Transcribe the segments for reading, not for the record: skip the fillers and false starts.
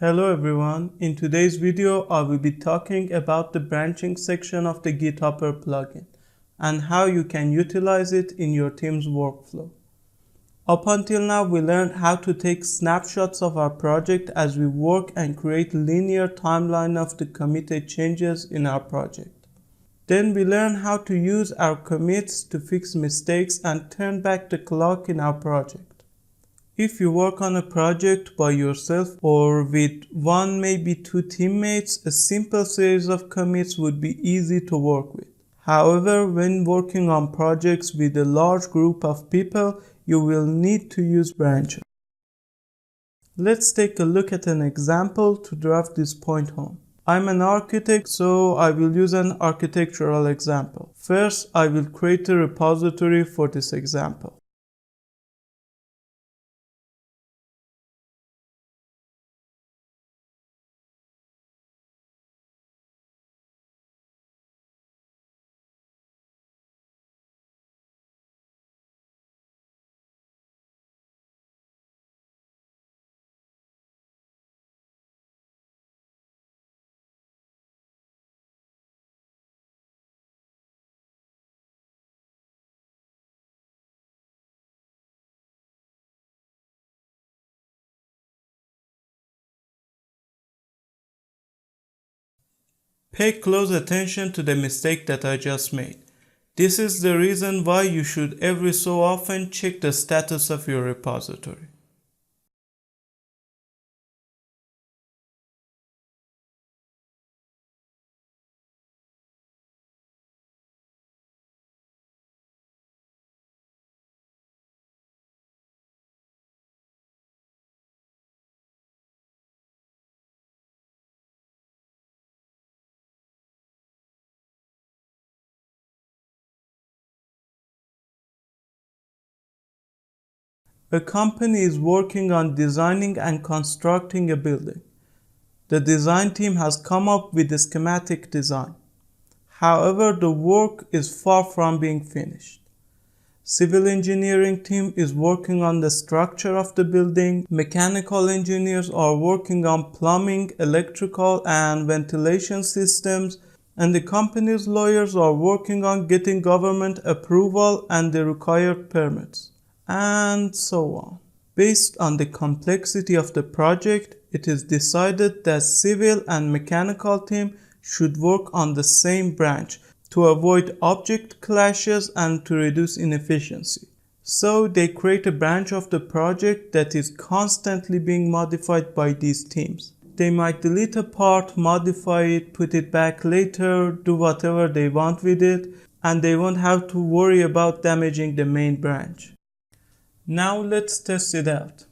Hello everyone, in today's video I will be talking about the branching section of the Githopper plugin and how you can utilize it in your team's workflow. Up until now we learned how to take snapshots of our project as we work and create linear timeline of the committed changes in our project. Then we learned how to use our commits to fix mistakes and turn back the clock in our project. If you work on a project by yourself or with one, maybe two teammates, a simple series of commits would be easy to work with. However, when working on projects with a large group of people, you will need to use branching. Let's take a look at an example to drive this point home. I'm an architect, so I will use an architectural example. First, I will create a repository for this example. Pay close attention to the mistake that I just made. This is the reason why you should every so often check the status of your repository. A company is working on designing and constructing a building. The design team has come up with a schematic design. However, the work is far from being finished. Civil engineering team is working on the structure of the building. Mechanical engineers are working on plumbing, electrical, and ventilation systems. And the company's lawyers are working on getting government approval and the required permits. And so on. Based on the complexity of the project, it is decided that civil and mechanical team should work on the same branch to avoid object clashes and to reduce inefficiency. So they create a branch of the project that is constantly being modified by these teams. They might delete a part, modify it, put it back later, do whatever they want with it, and they won't have to worry about damaging the main branch. Now let's test it out.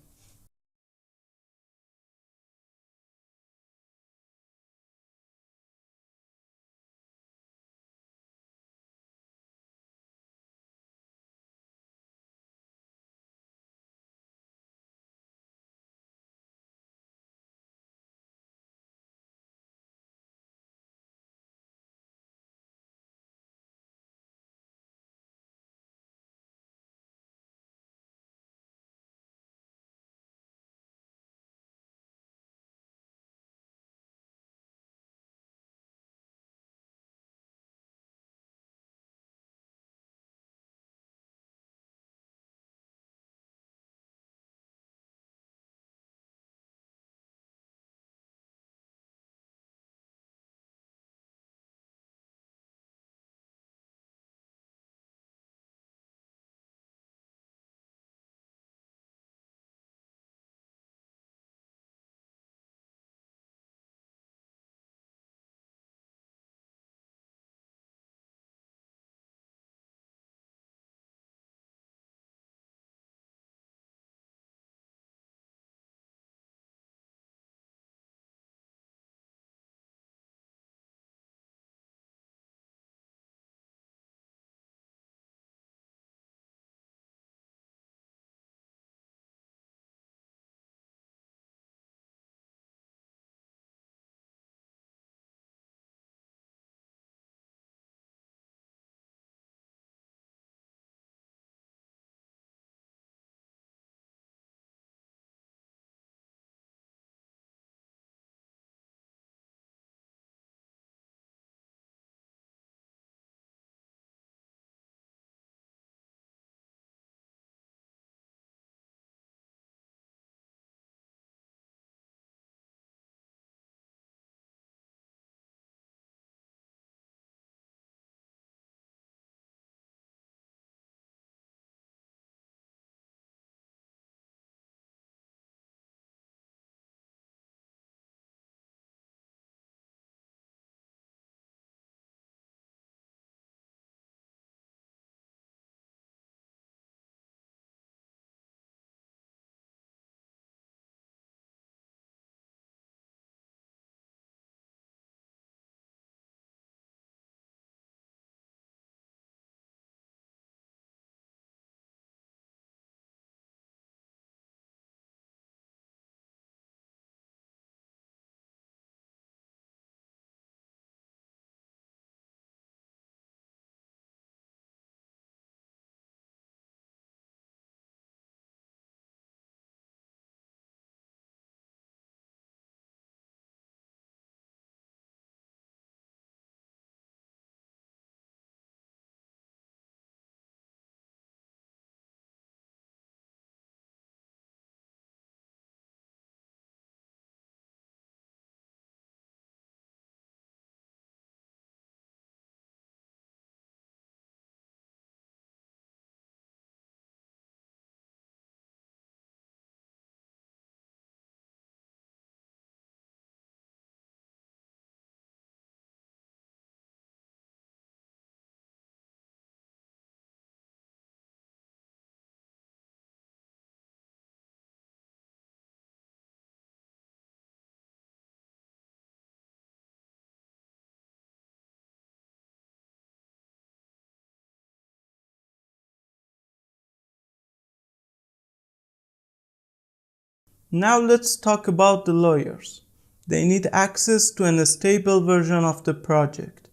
Now let's talk about the lawyers. They need access to a stable version of the project.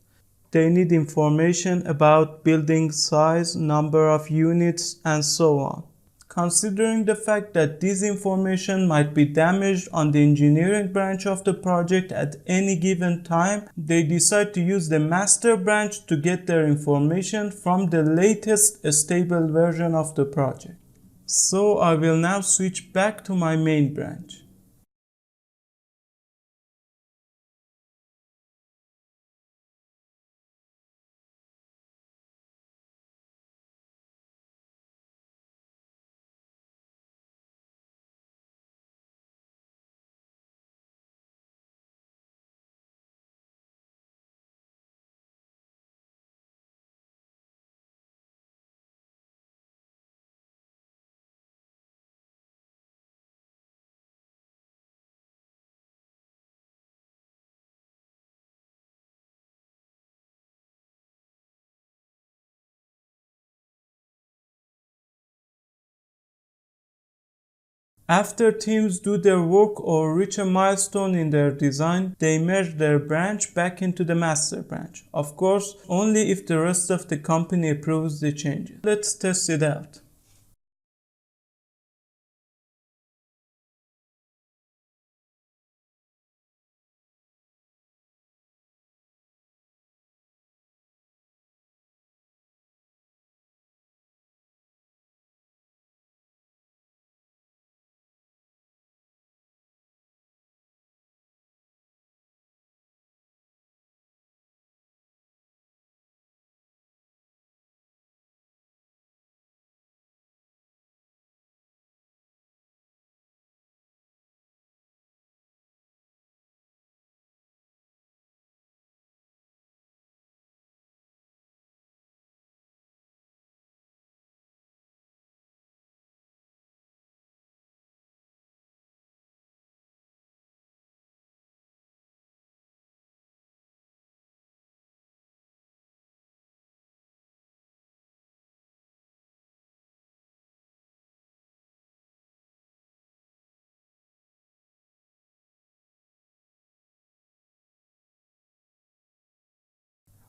They need information about building size, number of units, and so on. Considering the fact that this information might be damaged on the engineering branch of the project at any given time, they decide to use the master branch to get their information from the latest stable version of the project. So I will now switch back to my main branch. After teams do their work or reach a milestone in their design, they merge their branch back into the master branch. Of course, only if the rest of the company approves the changes. Let's test it out.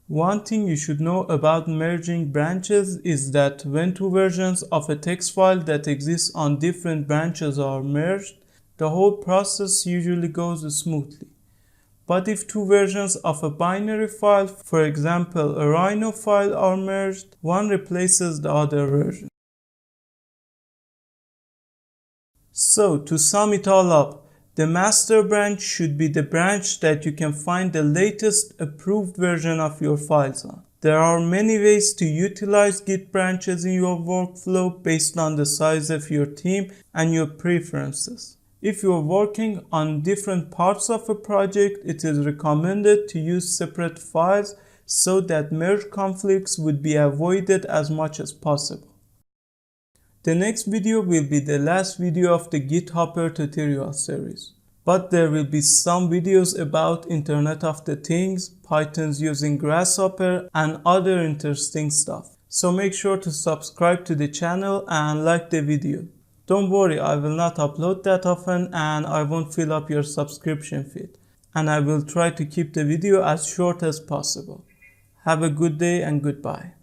One thing you should know about merging branches is that when two versions of a text file that exists on different branches are merged, the whole process usually goes smoothly. But if two versions of a binary file, for example a Rhino file, are merged, one replaces the other version. So to sum it all up, the master branch should be the branch that you can find the latest approved version of your files on. There are many ways to utilize Git branches in your workflow based on the size of your team and your preferences. If you're working on different parts of a project, it is recommended to use separate files so that merge conflicts would be avoided as much as possible. The next video will be the last video of the Githopper tutorial series. But there will be some videos about Internet of the Things, Pythons using Grasshopper, and other interesting stuff. So make sure to subscribe to the channel and like the video. Don't worry, I will not upload that often and I won't fill up your subscription feed. And I will try to keep the video as short as possible. Have a good day and goodbye.